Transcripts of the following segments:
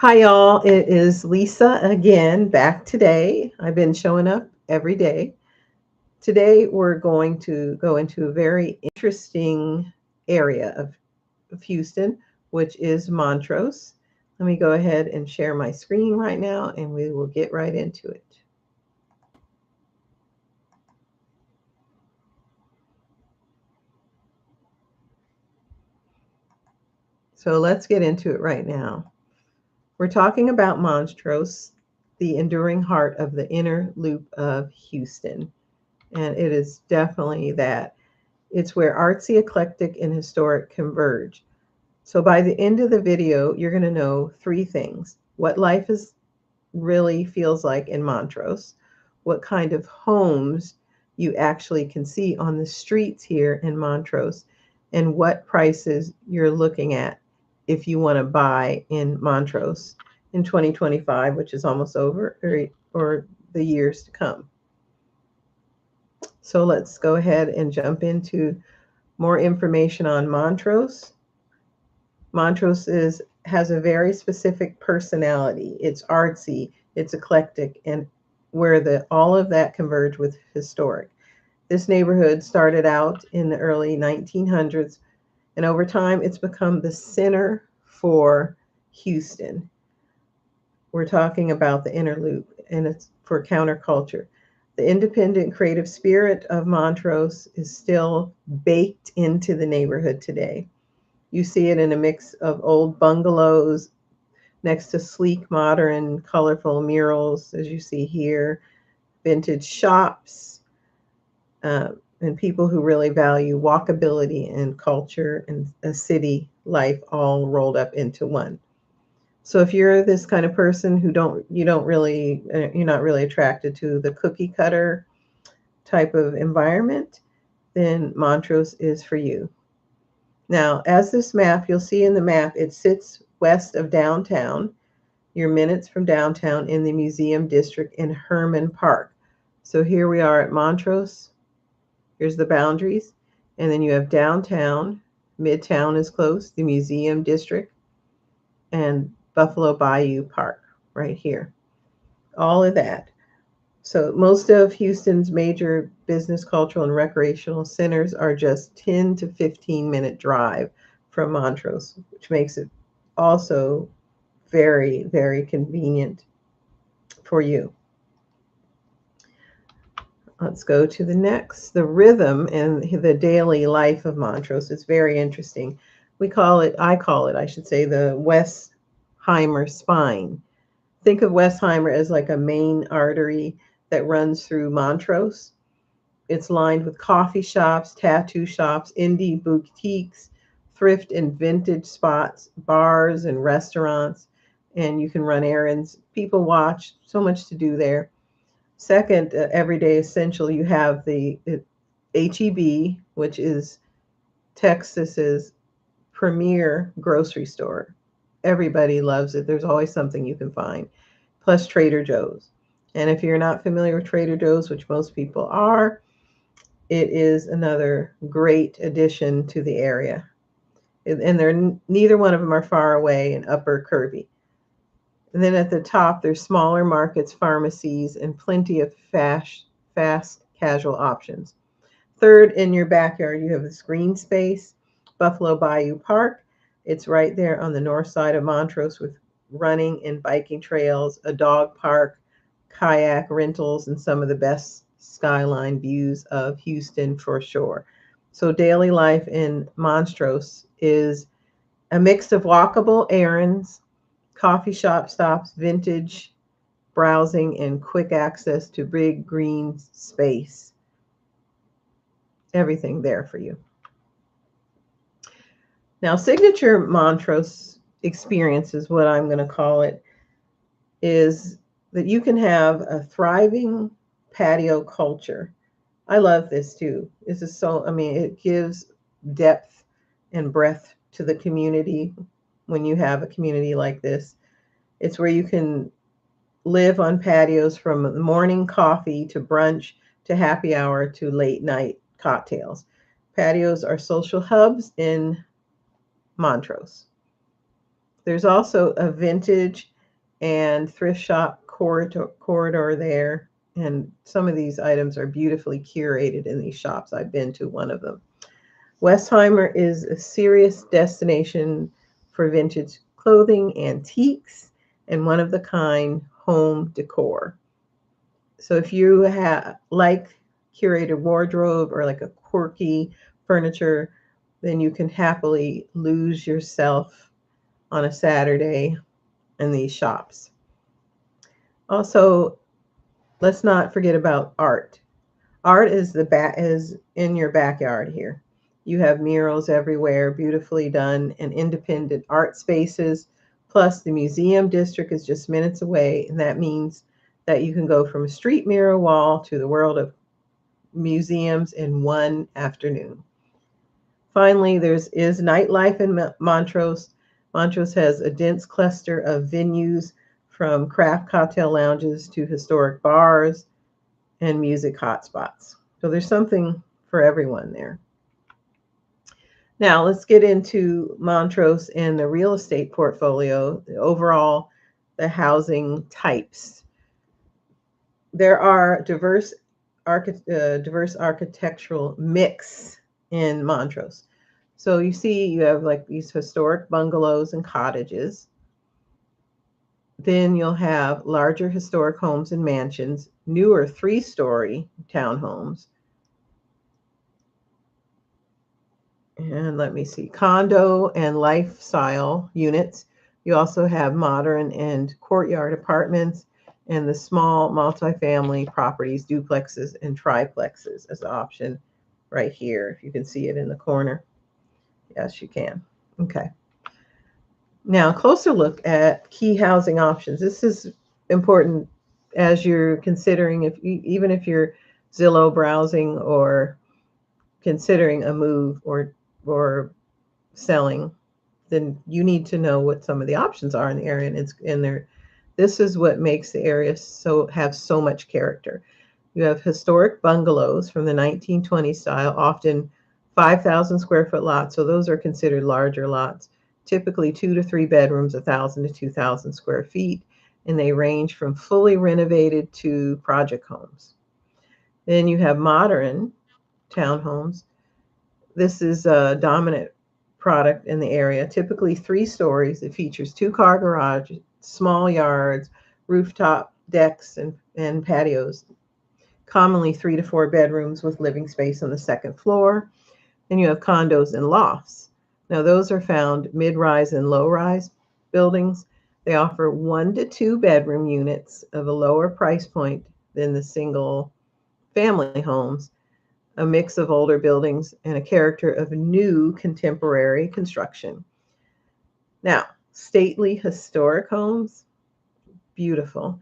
Hi, y'all. It is Lisa again, back today. I've been showing up every day. Today, we're going to go into a very interesting area of Houston, which is Montrose. Let me go ahead and share my screen right now, and we will get right into it. So, let's get into it right now. We're talking about Montrose, the enduring heart of the inner loop of Houston. And it is definitely that. It's where artsy, eclectic, and historic converge. So by the end of the video, you're going to know three things: what life is really feels like in Montrose, what kind of homes you actually can see on the streets here in Montrose, and what prices you're looking at if you want to buy in Montrose in 2025, which is almost over, or the years to come. So let's go ahead and jump into more information on Montrose. Montrose has a very specific personality. It's artsy, it's eclectic, and where the all of that converge with historic. This neighborhood started out in the early 1900s, and over time it's become the center for Houston. We're talking about the inner loop, and it's for counterculture. The independent creative spirit of Montrose is still baked into the neighborhood today. You see it in a mix of old bungalows next to sleek, modern, colorful murals, as you see here, vintage shops, and people who really value walkability and culture and a city life all rolled up into one. So if you're this kind of person who you're not really attracted to the cookie cutter type of environment, then Montrose is for you. Now, as this map, you'll see in the map, it sits west of downtown. You're minutes from downtown in the museum district in Herman Park. So here we are at Montrose. Here's the boundaries. And then you have downtown, Midtown is close, the museum district, and Buffalo Bayou Park right here. All of that. So most of Houston's major business, cultural, and recreational centers are just 10 to 15-minute drive from Montrose, which makes it also very, very convenient for you. Let's go to the next. The rhythm and the daily life of Montrose is very interesting. I call it, I should say, the Westheimer spine. Think of Westheimer as like a main artery that runs through Montrose. It's lined with coffee shops, tattoo shops, indie boutiques, thrift and vintage spots, bars and restaurants, and you can run errands. People watch, so much to do there. Second, everyday essential, you have the HEB, which is Texas's premier grocery store. Everybody loves it. There's always something you can find, plus Trader Joe's. And if you're not familiar with Trader Joe's, which most people are, it is another great addition to the area. And neither one of them are far away and upper curvy. And then at the top, there's smaller markets, pharmacies, and plenty of fast casual options. Third, in your backyard, you have this green space, Buffalo Bayou Park. It's right there on the north side of Montrose with running and biking trails, a dog park, kayak rentals, and some of the best skyline views of Houston for sure. So daily life in Montrose is a mix of walkable errands, coffee shop stops, vintage browsing, and quick access to big green space. Everything there for you. Now, signature Montrose experience is what I'm going to call it, is that you can have a thriving patio culture. I love this too. This is it gives depth and breadth to the community when you have a community like this. It's where you can live on patios from morning coffee to brunch to happy hour to late night cocktails. Patios are social hubs in Montrose. There's also a vintage and thrift shop corridor there. And some of these items are beautifully curated in these shops. I've been to one of them. Westheimer is a serious destination for vintage clothing, antiques, and one-of-the-kind home decor. So if you like curated wardrobe or like a quirky furniture, then you can happily lose yourself on a Saturday in these shops. Also, let's not forget about art. Art is in your backyard here. You have murals everywhere, beautifully done, and independent art spaces. Plus, the museum district is just minutes away, and that means that you can go from a street mural wall to the world of museums in one afternoon. Finally, is nightlife in Montrose. Montrose has a dense cluster of venues from craft cocktail lounges to historic bars and music hotspots. So there's something for everyone there. Now let's get into Montrose and the real estate portfolio, the housing types. There are diverse architectural mix in Montrose. So you see, you have like these historic bungalows and cottages. Then you'll have larger historic homes and mansions, newer 3-story townhomes. And let me see, condo and lifestyle units. You also have modern and courtyard apartments and the small multifamily properties, duplexes and triplexes as an option right here. If you can see it in the corner. Yes, you can. Okay. Now, a closer look at key housing options. This is important as you're considering, even if you're Zillow browsing or considering a move or selling, then you need to know what some of the options are in the area. And it's in there. This is what makes the area have so much character. You have historic bungalows from the 1920s style, often 5,000 square foot lots. So those are considered larger lots, typically 2 to 3 bedrooms, 1,000 to 2,000 square feet. And they range from fully renovated to project homes. Then you have modern townhomes. This is a dominant product in the area, typically 3 stories. It features 2-car garage, small yards, rooftop decks, and patios. Commonly 3 to 4 bedrooms with living space on the second floor. And you have condos and lofts. Now those are found mid-rise and low-rise buildings. They offer 1 to 2 bedroom units of a lower price point than the single family homes, a mix of older buildings, and a character of new contemporary construction. Now, stately historic homes, beautiful.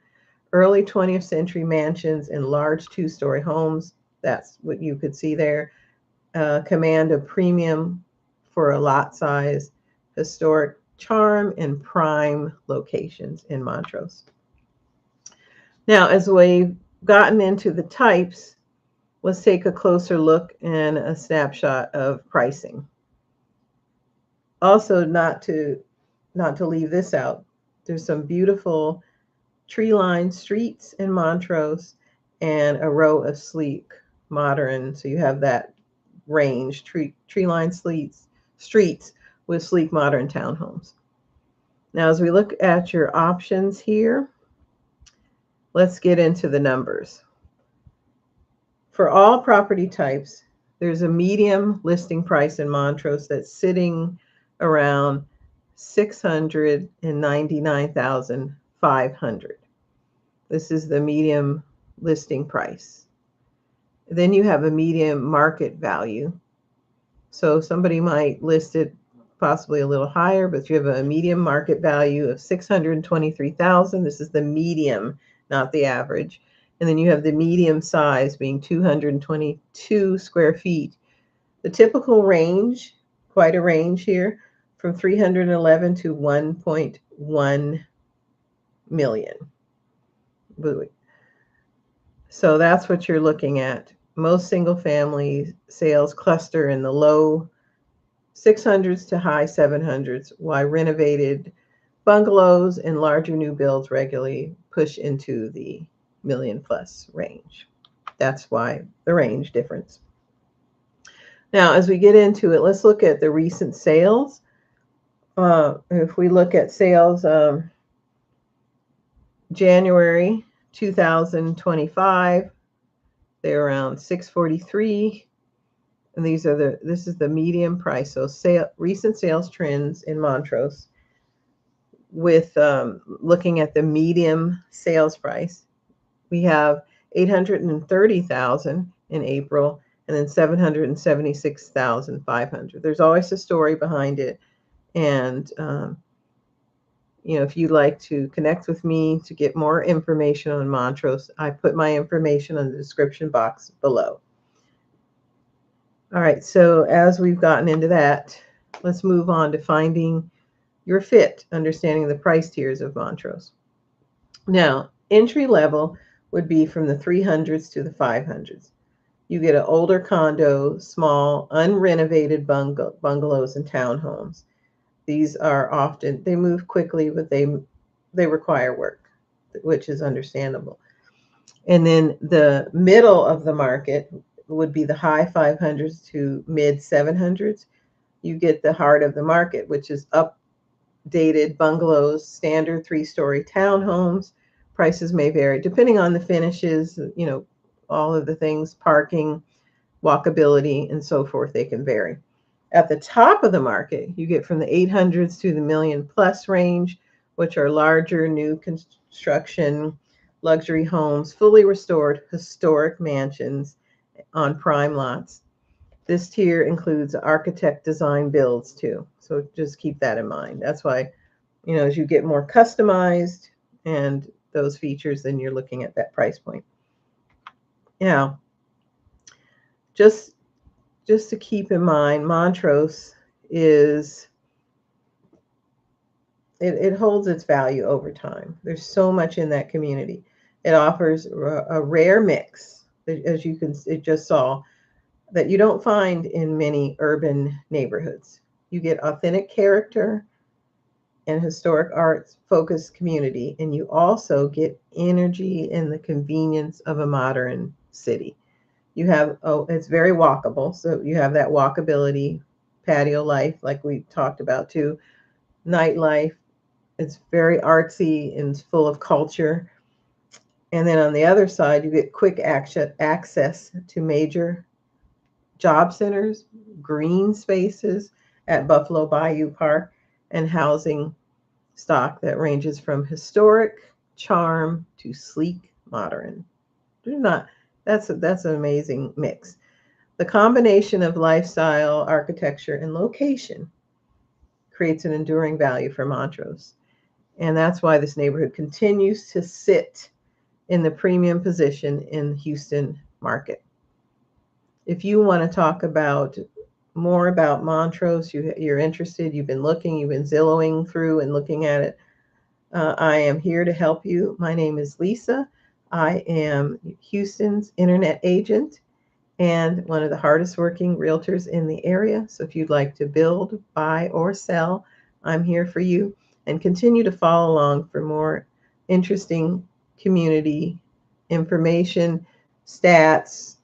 Early 20th century mansions and large 2-story homes, that's what you could see there, command a premium for a lot size, historic charm, and prime locations in Montrose. Now, as we've gotten into the types, let's take a closer look and a snapshot of pricing. Also, not to leave this out, there's some beautiful tree-lined streets in Montrose and a row of sleek, modern, so you have that range, tree-lined streets with sleek, modern townhomes. Now, as we look at your options here, let's get into the numbers. For all property types, there's a medium listing price in Montrose that's sitting around $699,500. This is the medium listing price. Then you have a medium market value. So somebody might list it possibly a little higher, but you have a medium market value of $623,000. This is the medium, not the average. And then you have the medium size being 222 square feet. The typical range, quite a range here, from 311 to 1.1 million. So that's what you're looking at. Most single family sales cluster in the low 600s to high 700s, while renovated Bungalows and larger new builds regularly push into the million plus range. That's why the range difference. Now, as we get into it, let's look at the recent sales. If we look at sales, January 2025, they're around 643, and this is the medium price. So recent sales trends in Montrose with looking at the medium sales price. We have 830,000 in April, and then 776,500. There's always a story behind it, and if you'd like to connect with me to get more information on Montrose, I put my information in the description box below. All right, so as we've gotten into that, let's move on to finding your fit, understanding the price tiers of Montrose. Now, entry level would be from the 300s to the 500s. You get an older condo, small, unrenovated bungalows and townhomes. These are often, they move quickly, but they require work, which is understandable. And then the middle of the market would be the high 500s to mid 700s. You get the heart of the market, which is updated bungalows, standard 3-story townhomes. Prices may vary depending on the finishes, all of the things, parking, walkability, and so forth. They can vary. At the top of the market, you get from the 800s to the million plus range, which are larger, new construction, luxury homes, fully restored, historic mansions on prime lots. This tier includes architect design builds too. So just keep that in mind. That's why, as you get more customized and those features, then you're looking at that price point. Now, just to keep in mind, Montrose is, it holds its value over time. There's so much in that community. It offers a rare mix, as you just saw, that you don't find in many urban neighborhoods. You get authentic character and historic arts focused community, and you also get energy and the convenience of a modern city. You have, it's very walkable. So you have that walkability, patio life, like we talked about too, nightlife. It's very artsy and full of culture. And then on the other side, you get quick access to major job centers, green spaces at Buffalo Bayou Park, and housing stock that ranges from historic charm to sleek modern. That's an amazing mix. The combination of lifestyle, architecture, and location creates an enduring value for Montrose. And that's why this neighborhood continues to sit in the premium position in the Houston market. If you want to talk more about Montrose, you're interested, you've been looking, you've been Zillowing through and looking at it, I am here to help you. My name is Lisa. I am Houston's internet agent and one of the hardest working realtors in the area. So if you'd like to build, buy, or sell, I'm here for you. And continue to follow along for more interesting community information, stats,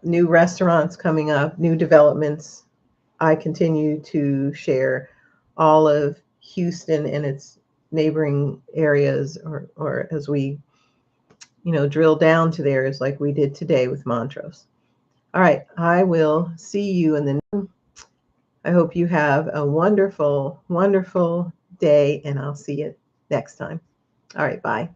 new restaurants coming up, new developments. I continue to share all of Houston and its neighboring areas, or as we drill down to the areas like we did today with Montrose. All right, I will see you in the I hope you have a wonderful, wonderful day, and I'll see you next time. All right, bye.